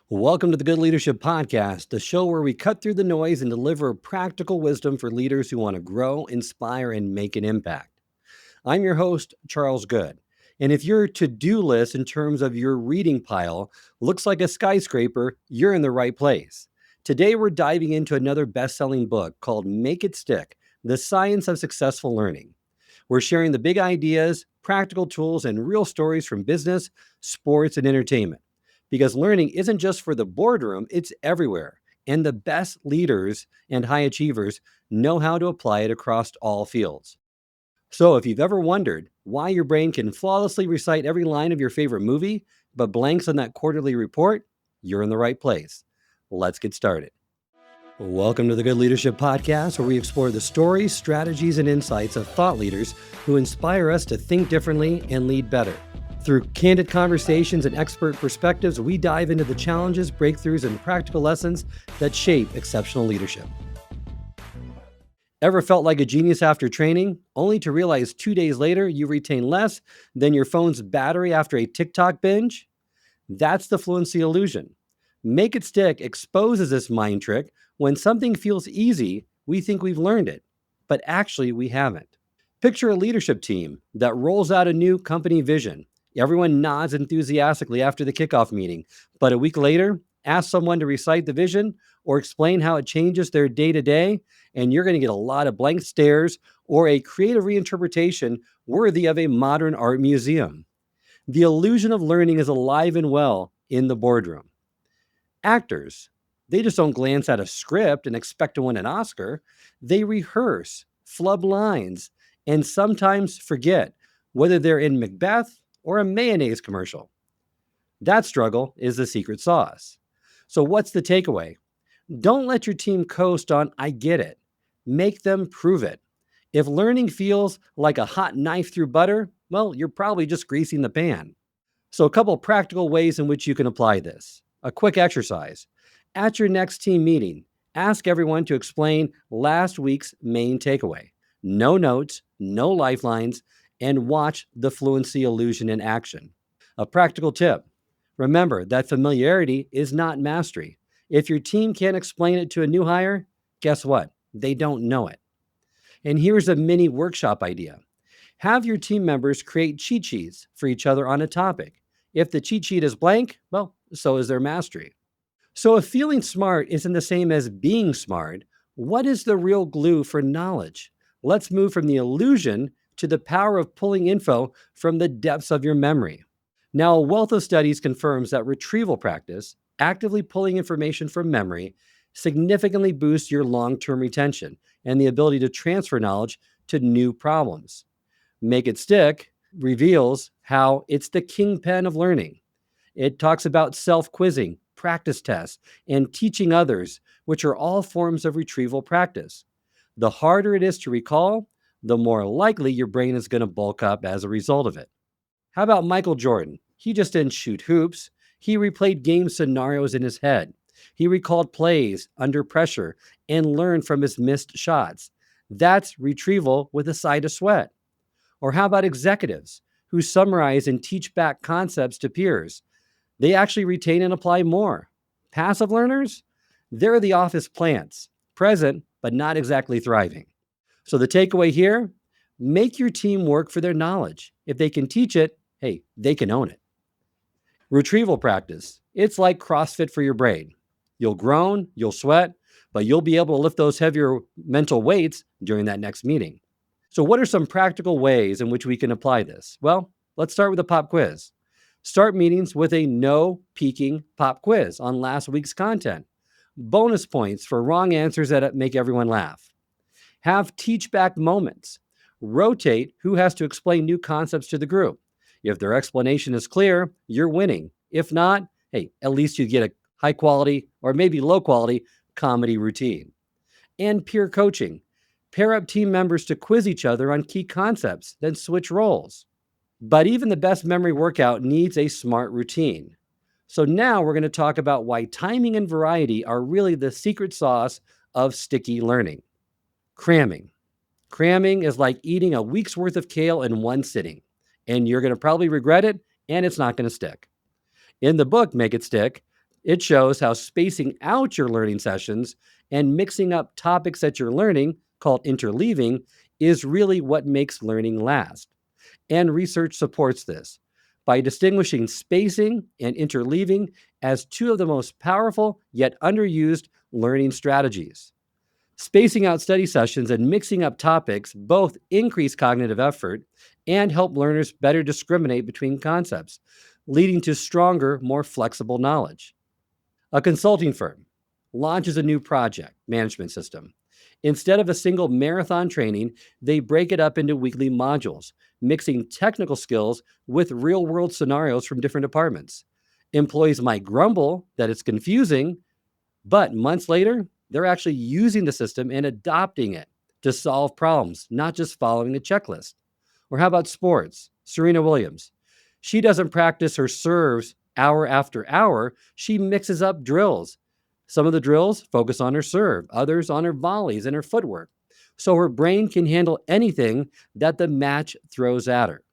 Welcome to the Good Leadership Podcast, the show where we cut through the noise and deliver practical wisdom for leaders who want to grow, inspire, and make an impact. I'm your host, Charles Good. And if your to-do list in terms of your reading pile looks like a skyscraper, you're in the right place. Today, we're diving into another best-selling book called Make It Stick: The Science of Successful Learning. We're sharing the big ideas, practical tools, and real stories from business, sports, and entertainment. Because learning isn't just for the boardroom, it's everywhere. And the best leaders and high achievers know how to apply it across all fields. So if you've ever wondered why your brain can flawlessly recite every line of your favorite movie, but blanks on that quarterly report, you're in the right place. Let's get started. Welcome to the Good Leadership Podcast, where we explore the stories, strategies, and insights of thought leaders who inspire us to think differently and lead better. Through candid conversations and expert perspectives, we dive into the challenges, breakthroughs, and practical lessons that shape exceptional leadership. Ever felt like a genius after training, only to realize 2 days later you retain less than your phone's battery after a TikTok binge? That's the fluency illusion. Make It Stick exposes this mind trick. When something feels easy, we think we've learned it, but actually we haven't. Picture a leadership team that rolls out a new company vision. Everyone nods enthusiastically after the kickoff meeting, but a week later, ask someone to recite the vision or explain how it changes their day-to-day, and you're going to get a lot of blank stares or a creative reinterpretation worthy of a modern art museum. The illusion of learning is alive and well in the boardroom. Actors, they just don't glance at a script and expect to win an Oscar. They rehearse, flub lines, and sometimes forget whether they're in Macbeth or a mayonnaise commercial. That struggle is the secret sauce. So what's the takeaway? Don't let your team coast on "I get it." Make them prove it. If learning feels like a hot knife through butter, well, you're probably just greasing the pan. So a couple practical ways in which you can apply this. A quick exercise. At your next team meeting, ask everyone to explain last week's main takeaway. No notes, no lifelines, and watch the fluency illusion in action. A practical tip. Remember that familiarity is not mastery. If your team can't explain it to a new hire, guess what? They don't know it. And here's a mini workshop idea. Have your team members create cheat sheets for each other on a topic. If the cheat sheet is blank, well, so is their mastery. So if feeling smart isn't the same as being smart, what is the real glue for knowledge? Let's move from the illusion to the power of pulling info from the depths of your memory. Now, a wealth of studies confirms that retrieval practice, actively pulling information from memory, significantly boosts your long-term retention and the ability to transfer knowledge to new problems. Make It Stick reveals how it's the kingpin of learning. It talks about self-quizzing, practice tests, and teaching others, which are all forms of retrieval practice. The harder it is to recall, the more likely your brain is going to bulk up as a result of it. How about Michael Jordan? He just didn't shoot hoops. He replayed game scenarios in his head. He recalled plays under pressure and learned from his missed shots. That's retrieval with a side of sweat. Or how about executives who summarize and teach back concepts to peers? They actually retain and apply more. Passive learners? They're the office plants, present but not exactly thriving. So the takeaway here, make your team work for their knowledge. If they can teach it, hey, they can own it. Retrieval practice, it's like CrossFit for your brain. You'll groan, you'll sweat, but you'll be able to lift those heavier mental weights during that next meeting. So what are some practical ways in which we can apply this? Well, let's start with a pop quiz. Start meetings with a no peeking pop quiz on last week's content. Bonus points for wrong answers that make everyone laugh. Have teach back moments. Rotate who has to explain new concepts to the group. If their explanation is clear, you're winning. If not, hey, at least you get a high quality or maybe low quality comedy routine. And peer coaching. Pair up team members to quiz each other on key concepts, then switch roles. But even the best memory workout needs a smart routine. So now we're going to talk about why timing and variety are really the secret sauce of sticky learning. Cramming. Cramming is like eating a week's worth of kale in one sitting, and you're going to probably regret it, and it's not going to stick. In the book, Make It Stick, It shows how spacing out your learning sessions and mixing up topics that you're learning, called interleaving, is really what makes learning last. And research supports this by distinguishing spacing and interleaving as two of the most powerful yet underused learning strategies. Spacing out study sessions and mixing up topics both increase cognitive effort and help learners better discriminate between concepts, leading to stronger, more flexible knowledge. A consulting firm launches a new project management system. Instead of a single marathon training, they break it up into weekly modules, mixing technical skills with real world scenarios from different departments. Employees might grumble that it's confusing, but months later, they're actually using the system and adopting it to solve problems, not just following a checklist. Or how about sports? Serena Williams. She doesn't practice her serves hour after hour. She mixes up drills. Some of the drills focus on her serve, others on her volleys and her footwork. So her brain can handle anything that the match throws at her.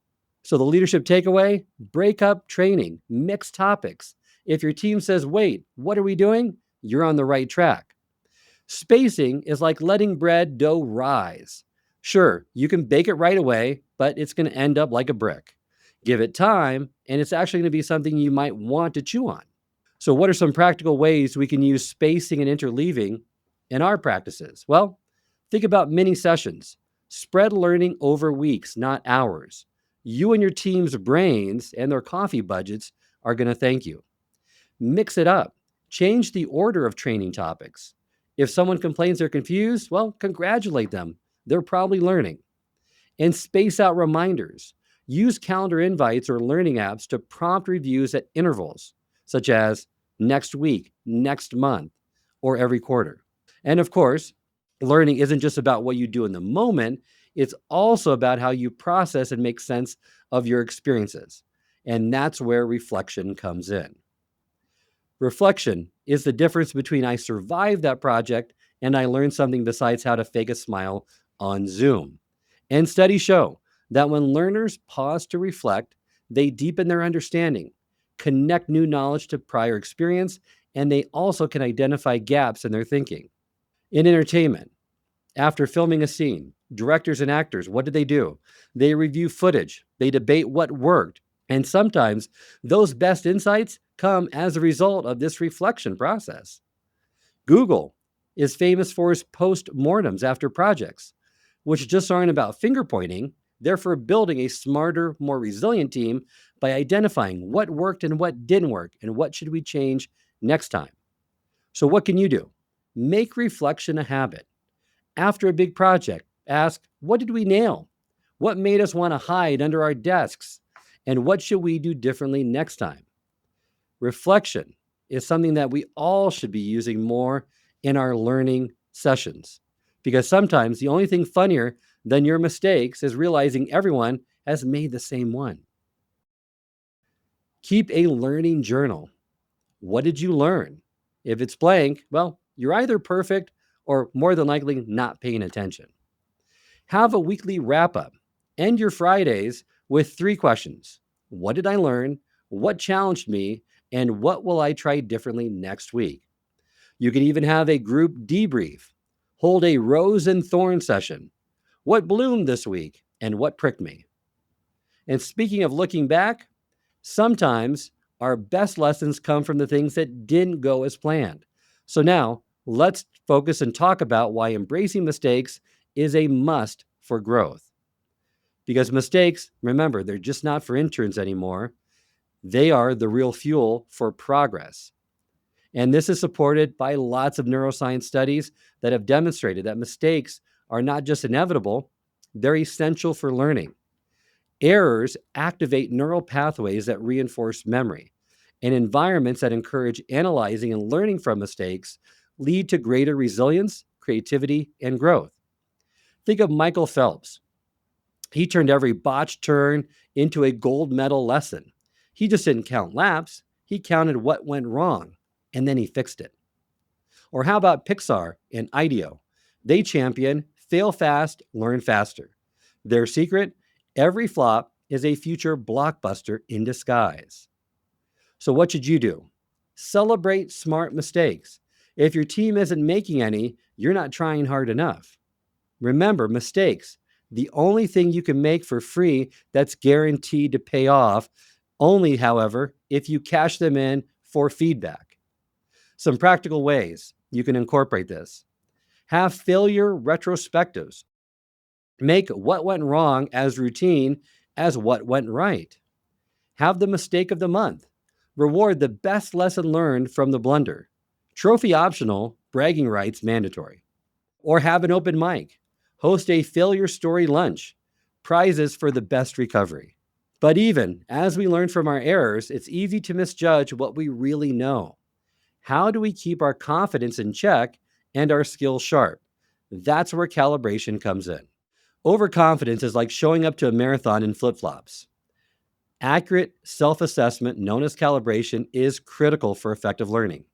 So the leadership takeaway, break up training, mix topics. If your team says, wait, what are we doing? You're on the right track. Spacing is like letting bread dough rise. Sure, you can bake it right away, but it's going to end up like a brick. Give it time, and it's actually going to be something you might want to chew on. So, what are some practical ways we can use spacing and interleaving in our practices? Well, think about mini sessions. Spread learning over weeks, not hours. You and your team's brains and their coffee budgets are going to thank you. Mix it up. Change the order of training topics. If someone complains they're confused, well, congratulate them. They're probably learning. And space out reminders. Use calendar invites or learning apps to prompt reviews at intervals, such as next week, next month, or every quarter. And of course, learning isn't just about what you do in the moment, it's also about how you process and make sense of your experiences. And that's where reflection comes in. Reflection is the difference between I survived that project and I learned something besides how to fake a smile on Zoom. And studies show that when learners pause to reflect, they deepen their understanding, connect new knowledge to prior experience, and they also can identify gaps in their thinking. In entertainment, after filming a scene, directors and actors, what do? They review footage, they debate what worked, and sometimes those best insights come as a result of this reflection process. Google is famous for its post-mortems after projects, which just aren't about finger pointing. They're for building a smarter, more resilient team by identifying what worked and what didn't work and what should we change next time. So what can you do? Make reflection a habit. After a big project, ask, what did we nail? What made us want to hide under our desks? And what should we do differently next time? Reflection is something that we all should be using more in our learning sessions, because sometimes the only thing funnier than your mistakes is realizing everyone has made the same one. Keep a learning journal. What did you learn? If it's blank, well, you're either perfect or more than likely not paying attention. Have a weekly wrap up. End your Fridays with 3 questions. What did I learn? What challenged me? And what will I try differently next week? You can even have a group debrief. Hold a rose and thorn session. What bloomed this week and what pricked me? And speaking of looking back, sometimes our best lessons come from the things that didn't go as planned. So now let's focus and talk about why embracing mistakes is a must for growth. Because mistakes, remember, they're just not for interns anymore. They are the real fuel for progress. And this is supported by lots of neuroscience studies that have demonstrated that mistakes are not just inevitable, they're essential for learning. Errors activate neural pathways that reinforce memory, and environments that encourage analyzing and learning from mistakes lead to greater resilience, creativity, and growth. Think of Michael Phelps. He turned every botched turn into a gold medal lesson. He just didn't count laps, he counted what went wrong, and then he fixed it. Or how about Pixar and IDEO? They champion fail fast, learn faster. Their secret, every flop is a future blockbuster in disguise. So what should you do? Celebrate smart mistakes. If your team isn't making any, you're not trying hard enough. Remember, mistakes, the only thing you can make for free that's guaranteed to pay off, only, however, if you cash them in for feedback. Some practical ways you can incorporate this. Have failure retrospectives. Make what went wrong as routine as what went right. Have the mistake of the month. Reward the best lesson learned from the blunder. Trophy optional, bragging rights mandatory. Or have an open mic. Host a failure story lunch. Prizes for the best recovery. But even as we learn from our errors, it's easy to misjudge what we really know. How do we keep our confidence in check and our skills sharp? That's where calibration comes in. Overconfidence is like showing up to a marathon in flip-flops. Accurate self-assessment, known as calibration, is critical for effective learning.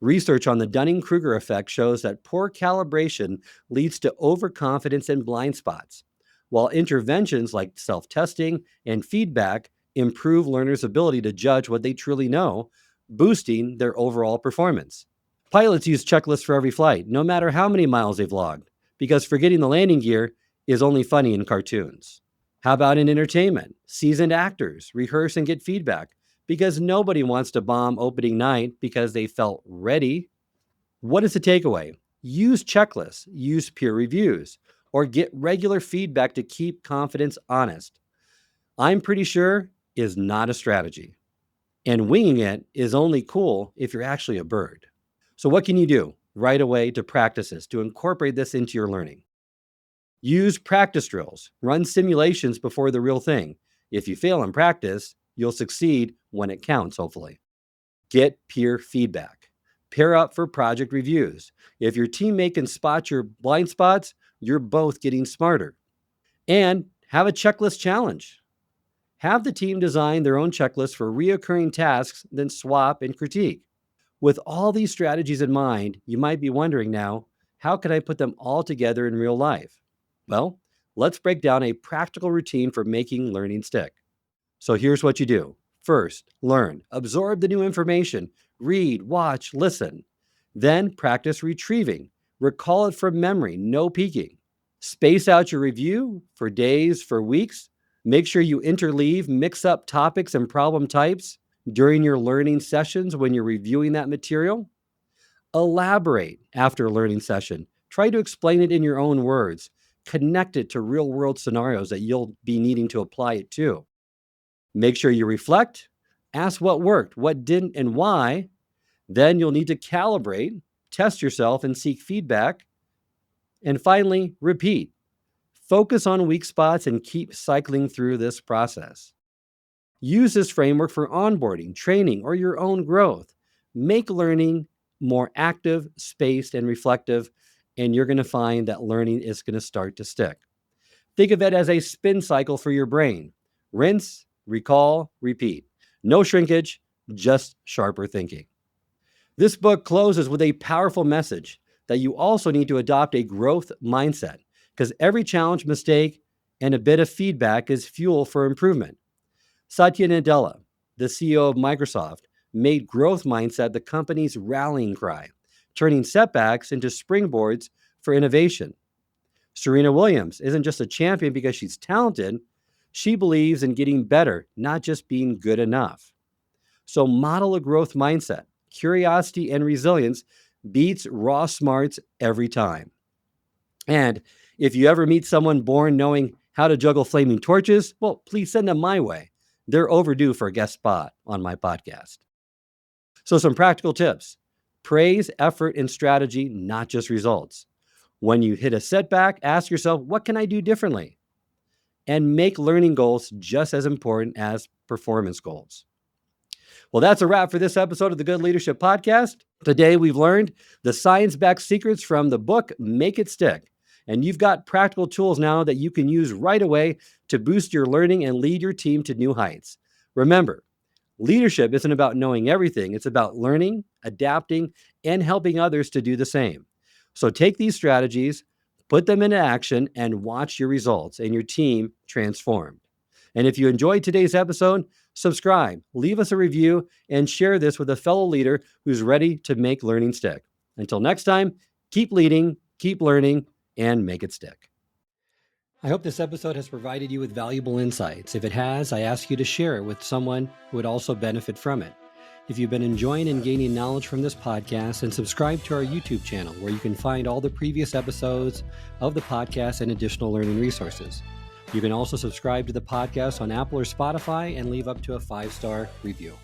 Research on the Dunning-Kruger effect shows that poor calibration leads to overconfidence and blind spots, while interventions like self-testing and feedback improve learners' ability to judge what they truly know, boosting their overall performance. Pilots use checklists for every flight, no matter how many miles they've logged, because forgetting the landing gear is only funny in cartoons. How about in entertainment? Seasoned actors rehearse and get feedback because nobody wants to bomb opening night because they felt ready. What is the takeaway? Use checklists, use peer reviews, or get regular feedback to keep confidence honest. I'm pretty sure is not a strategy. And winging it is only cool if you're actually a bird. So what can you do right away to practice this, to incorporate this into your learning? Use practice drills. Run simulations before the real thing. If you fail in practice, you'll succeed when it counts, hopefully. Get peer feedback. Pair up for project reviews. If your teammate can spot your blind spots, you're both getting smarter. And have a checklist challenge. Have the team design their own checklist for reoccurring tasks, then swap and critique. With all these strategies in mind, you might be wondering now, how can I put them all together in real life? Well, let's break down a practical routine for making learning stick. So here's what you do. First, learn. Absorb the new information. Read, watch, listen. Then practice retrieving. Recall it from memory, no peeking. Space out your review for days, for weeks. Make sure you interleave, mix up topics and problem types during your learning sessions when you're reviewing that material. Elaborate after a learning session. Try to explain it in your own words. Connect it to real-world scenarios that you'll be needing to apply it to. Make sure you reflect. Ask what worked, what didn't, and why. Then you'll need to calibrate, test yourself, and seek feedback. And finally, repeat. Focus on weak spots and keep cycling through this process. Use this framework for onboarding, training, or your own growth. Make learning more active, spaced, and reflective, and you're going to find that learning is going to start to stick. Think of it as a spin cycle for your brain. Rinse, recall, repeat. No shrinkage, just sharper thinking. This book closes with a powerful message that you also need to adopt a growth mindset, because every challenge, mistake, and a bit of feedback is fuel for improvement. Satya Nadella, the CEO of Microsoft, made growth mindset the company's rallying cry, turning setbacks into springboards for innovation. Serena Williams isn't just a champion because she's talented. She believes in getting better, not just being good enough. So model a growth mindset. Curiosity and resilience beats raw smarts every time. And if you ever meet someone born knowing how to juggle flaming torches, well, please send them my way. They're overdue for a guest spot on my podcast. So some practical tips. Praise effort and strategy, not just results. When you hit a setback, ask yourself, what can I do differently? And make learning goals just as important as performance goals. Well, that's a wrap for this episode of the Good Leadership Podcast. Today, we've learned the science-backed secrets from the book, Make It Stick. And you've got practical tools now that you can use right away to boost your learning and lead your team to new heights. Remember, leadership isn't about knowing everything. It's about learning, adapting, and helping others to do the same. So take these strategies, put them into action, and watch your results and your team transformed. And if you enjoyed today's episode, Subscribe, leave us a review, and share this with a fellow leader who's ready to make learning stick. Until next time, keep leading, keep learning, and make it stick. I hope this episode has provided you with valuable insights. If it has, I ask you to share it with someone who would also benefit from it. If you've been enjoying and gaining knowledge from this podcast, then subscribe to our YouTube channel where you can find all the previous episodes of the podcast and additional learning resources. You can also subscribe to the podcast on Apple or Spotify and leave up to a 5-star review.